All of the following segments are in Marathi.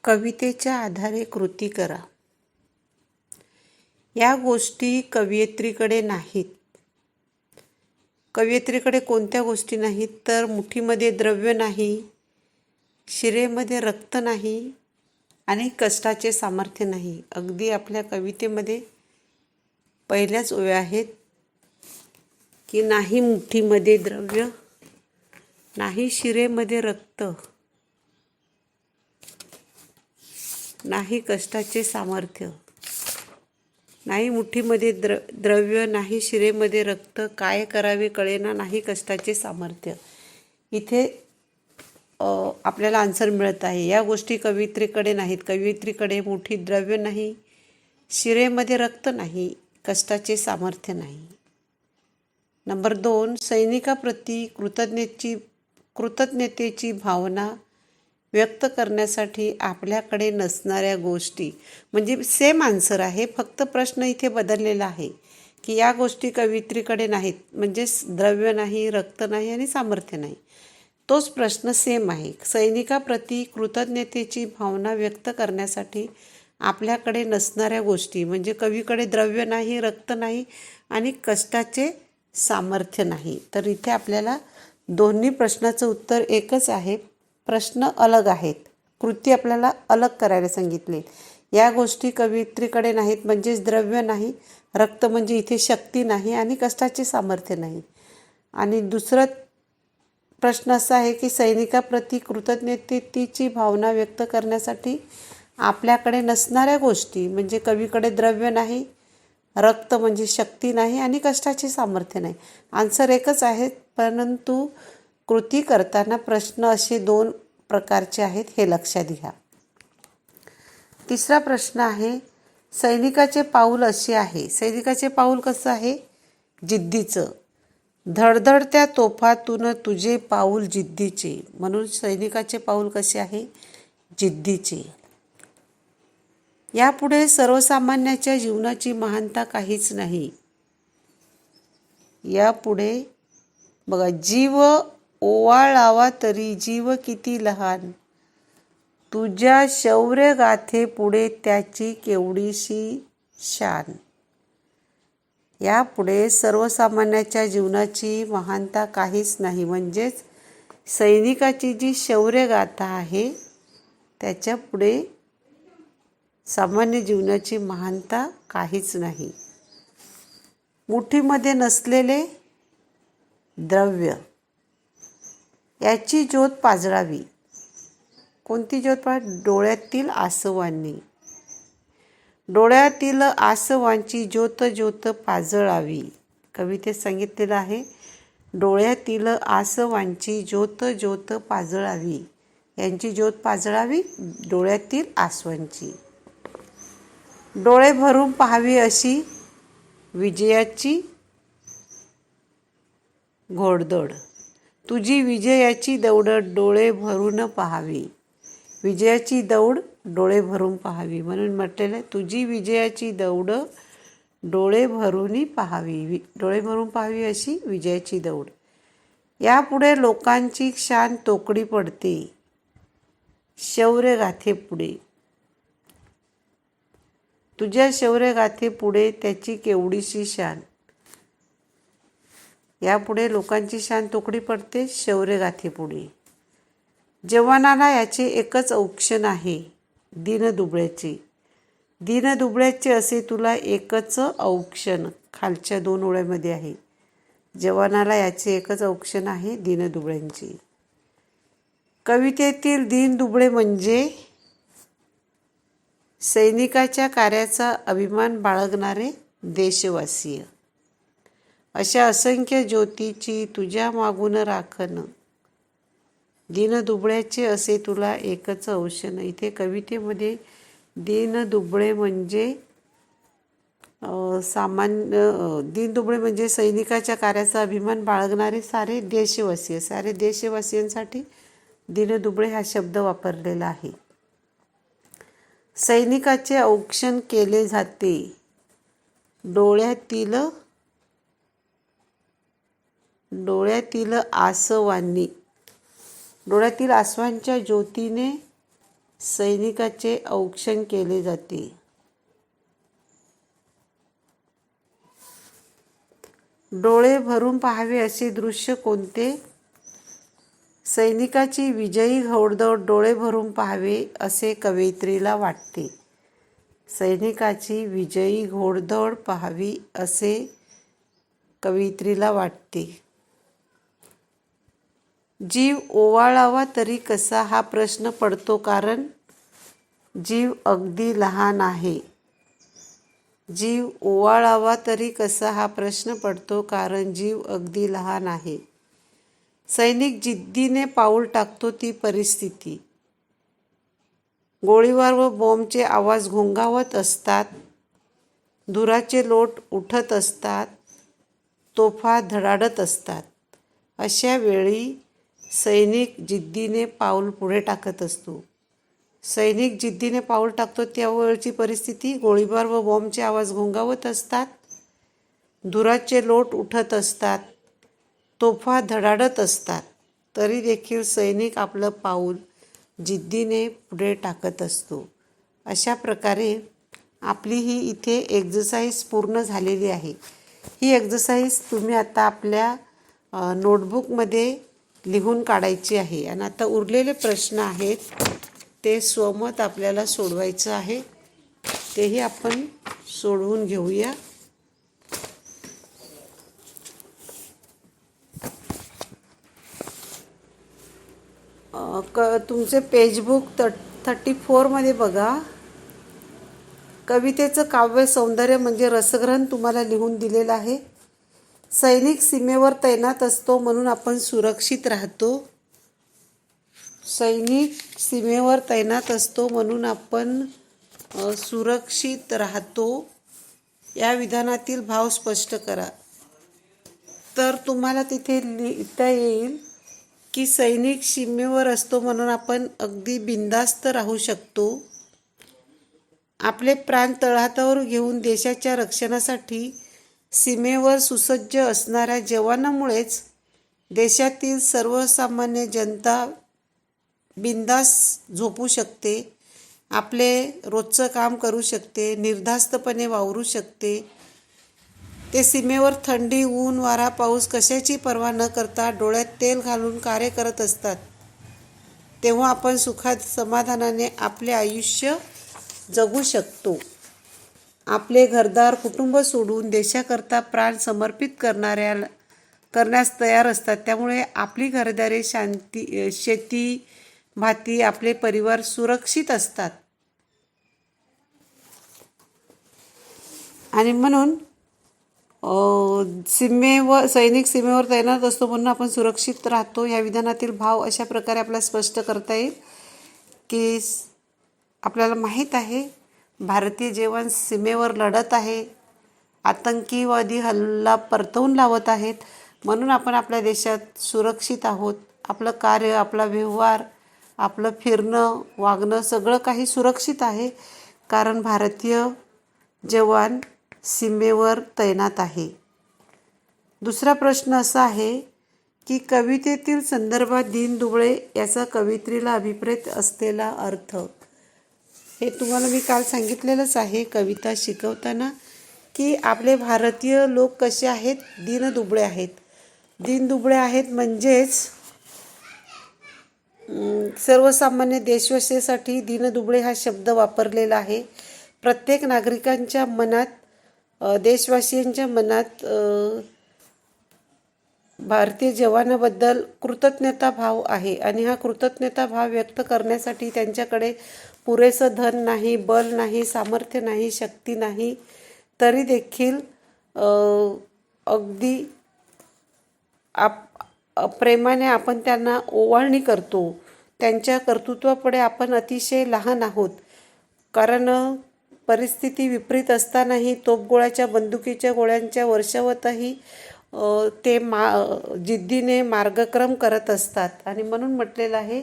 कवितेच्या आधारे कृती करा. या गोष्टी कवयित्रीकडे नाहीत. कवयित्रीकडे कोणत्या गोष्टी नाहीत तर मुठीमध्ये द्रव्य नाही, शिरेमध्ये रक्त नाही आणि कष्टाचे सामर्थ्य नाही. अगदी आपल्या कवितेमध्ये पहिल्याच ओव्या आहेत की नाही मुठीमध्ये द्रव्य, नाही शिरेमध्ये रक्त, नाही कष्टाचे सामर्थ्य. नाही मुठीमध्ये द्रव्य, नाही शिरेमध्ये रक्त, काय करावे कळेना, नाही कष्टाचे सामर्थ्य. इथे आपल्याला आन्सर मिळत आहे. या गोष्टी कवयित्रीकडे नाहीत. कवयित्रीकडे मुठीत द्रव्य नाही, शिरेमध्ये रक्त नाही, कष्टाचे सामर्थ्य नाही. नंबर 2, सैनिकाप्रती कृतज्ञतेची भावना व्यक्त करण्यासाठी आपल्याकडे नसणाऱ्या गोष्टी. म्हणजे सेम आन्सर आहे, फक्त प्रश्न इथे बदललेला आहे की या गोष्टी कवयित्रीकडे नाहीत, म्हणजेच द्रव्य नाही, रक्त नाही आणि सामर्थ्य नाही. तोच प्रश्न सेम आहे. सैनिकाप्रती कृतज्ञतेची भावना व्यक्त करण्यासाठी आपल्याकडे नसणाऱ्या गोष्टी, म्हणजे कवीकडे द्रव्य नाही, रक्त नाही आणि कष्टाचे सामर्थ्य नाही. तर इथे आपल्याला दोन्ही प्रश्नाचं उत्तर एकच आहे. प्रश्न अलग आहेत. कृती आपल्याला अलग करायला सांगितले. या गोष्टी कवयित्रीकडे नाहीत म्हणजेच द्रव्य नाही, रक्त म्हणजे इथे शक्ती नाही आणि कष्टाचे सामर्थ्य नाही. आणि दुसरा प्रश्न असा आहे की सैनिकाप्रती कृतज्ञतेची भावना व्यक्त करण्यासाठी आपल्याकडे नसणाऱ्या गोष्टी, म्हणजे कवीकडे द्रव्य नाही, रक्त म्हणजे शक्ती नाही आणि कष्टाचे सामर्थ्य नाही. आन्सर एकच आहे, परंतु कृती करताना प्रश्न असे 2 प्रकारचे आहेत, हे लक्षात घ्या. तिसरा प्रश्न आहे, सैनिकाचे पाऊल असे आहे. सैनिकाचे पाऊल कसं आहे? जिद्दीचं. धडधडत्या तोफातून तुझे पाऊल जिद्दीचे. म्हणून सैनिकाचे पाऊल कसे आहे? जिद्दीचे. यापुढे सर्वसामान्याच्या जीवनाची महानता काहीच नाही. यापुढे बघा, जीव ओवाळावा तरी जीव किती लहान, तुझ्या शौर्य गाथेपुढे त्याची केवढीशी शान. यापुढे सर्वसामान्याच्या जीवनाची महानता काहीच नाही, म्हणजेच सैनिकाची जी शौर्यगाथा आहे त्याच्या पुढे सामान्य जीवनाची महानता काहीच नाही. मुठीमध्ये नसलेले द्रव्य, याची ज्योत पाजळावी. कोणती ज्योत? डोळ्यातील आसवांनी. डोळ्यातील आसवांची ज्योत ज्योत पाजळावी. कवितेत सांगितलेलं आहे, डोळ्यातील आसवांची ज्योत ज्योत पाजळावी. यांची ज्योत पाजळावी डोळ्यातील आसवांची. डोळे भरून पाहावी अशी विजयाची घोडदौड. तुझी विजयाची दौड डोळे भरून पाहावी. विजयाची दौड डोळे भरून पाहावी. म्हणून म्हटलेलं, तुझी विजयाची दौड डोळे भरून पाहावी. डोळे भरून पाहावी अशी विजयाची दौड. यापुढे लोकांची शान तोकडी पडते शौर्यगाथेपुढे. तुझ्या शौर्यगाथेपुढे त्याची केवढीशी शान. यापुढे लोकांची शान तोकडी पडते शौर्यगाथेपुढे. जवानाला याचे एकच औक्षण आहे, दीनदुबळ्याचे. दीनदुबळ्याचे असे तुला एकच औक्षण. खालच्या 2 ओळ्यामध्ये आहे. जवानाला याचे एकच औक्षण आहे, दीनदुबळ्यांचे. कवितेतील दीनदुबळे म्हणजे सैनिकाच्या कार्याचा अभिमान बाळगणारे देशवासीय. अशा असंख्य ज्योतीची तुझ्या मागून राखण, दीनदुबळ्याचे असे तुला एकच औषण. इथे कवितेमध्ये दीनदुबळे म्हणजे दीनदुबळे म्हणजे सैनिकाच्या कार्याचा अभिमान बाळगणारे सारे देशवासीय. सारे देशवासियांसाठी दीनदुबळे हा शब्द वापरलेला आहे. सैनिकाचे औक्षण केले जाते डोळ्यातील आसवांनी. डोळ्यातील आसवांच्या ज्योतीने सैनिकाचे औक्षण केले जाते. डोळे भरून पाहावे असे दृश्य कोणते? सैनिकाची विजयी घोडदौड डोळे भरून पाहावे असे कवयित्रीला वाटते. सैनिकाची विजयी घोडदौड पाहावी असे कवयित्रीला वाटते. जीव ओवाळावा तरी कसा हा प्रश्न पडतो कारण जीव अगदी लहान आहे. जीव ओवाळावा तरी कसा हा प्रश्न पडतो कारण जीव अगदी लहान आहे. सैनिक जिद्दीने पाऊल टाकतो ती परिस्थिती. गोळीबार व बॉम्बचे आवाज घोंघावत असतात. धुराचे लोट उठत असतात. तोफा धडाडत असतात. अशा वेळी सैनिक जिद्दीने पाऊल पुढे टाकत असतो. सैनिक जिद्दीने पाऊल टाकतो त्यावेळची परिस्थिती. गोळीबार व बॉम्बचे आवाज घोंघावत असतात. धुराचे लोट उठत असतात. तोफा धडाडत असतात. तरी देखील सैनिक आपलं पाऊल जिद्दीने पुढे टाकत असतो. अशा प्रकारे आपली ही इथे एक्झरसाईज पूर्ण झालेली आहे. ही एक्झरसाईज तुम्ही आता आपल्या नोटबुकमध्ये लिहून काढायची आहे. आणि आता उरलेले प्रश्न आहेत ते स्वमत आपल्याला सोडवायचं आहे. तेही आपण सोडवून घेऊया. तुमचे पेजबुक 34मध्ये बघा. कवितेचं काव्य सौंदर्य म्हणजे रसग्रहण तुम्हाला लिहून दिलेलं आहे. सैनिक सीमेवर तैनात असतो म्हणून आपण सुरक्षित राहतो. सैनिक सीमेवर तैनात असतो म्हणून आपण सुरक्षित राहतो. या विधानातील भाव स्पष्ट करा. तर तुम्हाला तिथे लिहिता येईल की सैनिक सीमेवर असतो म्हणून आपण अगदी बिनधास्त राहू शकतो. आपले प्राण तळहातावर घेऊन देशाच्या रक्षणासाठी सीमेवर सुसज्ज असणाऱ्या जवानामुळेच देशातील सर्वसामान्य जनता बिनधास्त झोपू शकते. आपले रोजचं काम करू शकते. निर्धास्तपणे वावरू शकते. ते सीमेवर थंडी, ऊन, वारा, पाऊस कशाची पर्वा न करता डोळ्यात तेल घालून कार्य करत असतात. तेव्हा आपण सुखात समाधानाने आपले आयुष्य जगू शकतो. आपले घरदार कुटुंब सोडून देशाकरता प्राण समर्पित करण्यास तयार असतात. त्यामुळे आपली घरदारे, शेती, भाती, आपले परिवार सुरक्षित असतात. आणि म्हणून सैनिक सीमेवर तैनात असतो म्हणून आपण सुरक्षित राहतो. या विधानातील भाव अशा प्रकारे आपल्याला स्पष्ट करता येईल की आपल्याला माहीत आहे भारतीय जवान सीमेवर लढत आहे. आतंकीवादी हल्ला परतवून लावत आहेत. म्हणून आपण आपल्या देशात सुरक्षित आहोत. आपलं कार्य, आपला व्यवहार, आपलं फिरणं, वागणं सगळं काही सुरक्षित आहे कारण भारतीय जवान सीमेवर तैनात आहे. दुसरा प्रश्न असा आहे की कवितेतील संदर्भात दीनदुबळे याचा कवयित्रीला अभिप्रेत असलेला अर्थ. हे तुम्हाला मी काल सांगितलेलंच आहे कविता शिकवताना की आपले भारतीय लोक कसे आहेत? दीनदुबळे आहेत. दीनदुबळे आहेत म्हणजेच सर्वसामान्य देशवासियांसाठी दीनदुबळे हा शब्द वापरलेला आहे. प्रत्येक नागरिकांच्या मनात, देशवासियांच्या मनात भारतीय जवानाबद्दल कृतज्ञता भाव आहे. आणि हा कृतज्ञता भाव व्यक्त करण्यासाठी त्यांच्याकडे पुरेसं धन नाही, बल नाही, सामर्थ्य नाही, शक्ती नाही. तरी देखील अगदी प्रेमाने आपण त्यांना ओवाळणी करतो. त्यांच्या कर्तृत्वापुढे आपण अतिशय लहान आहोत. कारण परिस्थिती विपरीत असतानाही तोफगोळ्याच्या, बंदुकीच्या गोळ्यांच्या वर्षावतही ते जिद्दीने मार्गक्रम करत असतात. आणि म्हणून म्हटलेलं आहे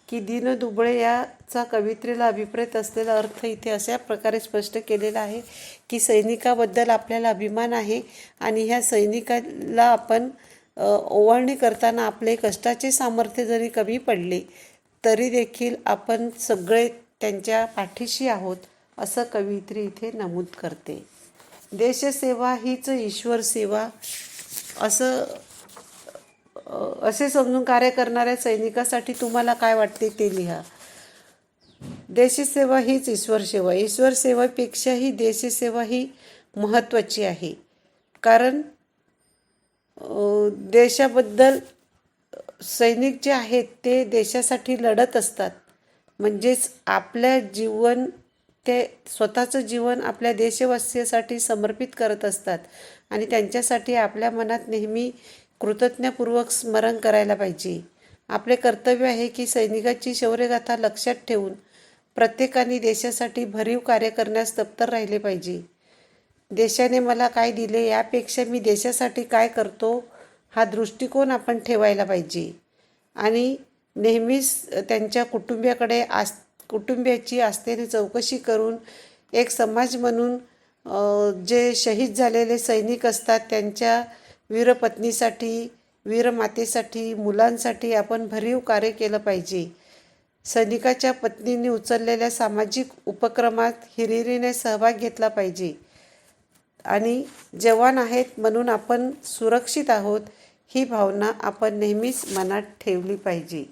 की दीनदुबळे याचा कवयित्रीला अभिप्रेत असलेला अर्थ इथे अशा प्रकारे स्पष्ट केलेला आहे की सैनिकाबद्दल आपल्याला अभिमान आहे आणि ह्या सैनिकाला आपण ओवाळणी करताना आपले कष्टाचे सामर्थ्य जरी कमी पडले तरी देखील आपण सगळे त्यांच्या पाठीशी आहोत असं कवयित्री इथे नमूद करते. देशसेवा हीच ईश्वर सेवा असं असे समजून कार्य करणाऱ्या सैनिकासाठी तुम्हाला काय वाटते ते लिहा. देशसेवा हीच ईश्वर सेवा. ईश्वर सेवेपेक्षाही देशसेवा ही महत्त्वाची आहे. कारण देशाबद्दल सैनिक जे आहेत ते देशासाठी लढत असतात. म्हणजेच आपल्या जीवन ते स्वतःचं जीवन आपल्या देशवासियासाठी समर्पित करत असतात आणि त्यांच्यासाठी आपल्या मनात नेहमी कृतज्ञपूर्वक स्मरण करायला पाहिजे. आपले कर्तव्य आहे की सैनिकाची शौर्यगाथा लक्षात ठेवून प्रत्येकाने देशासाठी भरीव कार्य करण्यास तत्पर राहिले पाहिजे. देशाने मला काय दिले यापेक्षा मी देशासाठी काय करतो हा दृष्टिकोन आपण ठेवायला पाहिजे. आणि नेहमीच त्यांच्या कुटुंबियाची आस्थेने चौकशी करून एक समाज म्हणून जे शहीद झालेले सैनिक असतात त्यांच्या वीरपत्नीसाठी, वीरमातेसाठी, मुलांसाठी आपण भरीव कार्य केलं पाहिजे. सैनिकाच्या पत्नीने उचललेल्या सामाजिक उपक्रमात हिरिरीने सहभाग घेतला पाहिजे. आणि जवान आहेत म्हणून आपण सुरक्षित आहोत ही भावना आपण नेहमीच मनात ठेवली पाहिजे.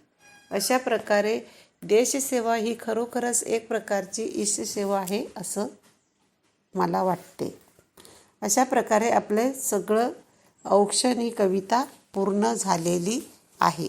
अशा प्रकारे देशसेवा ही खरोखरच एक प्रकारची ईशसेवा आहे असं मला वाटते. अशा प्रकारे आपले सगळं औक्षण ही कविता पूर्ण झालेली आहे.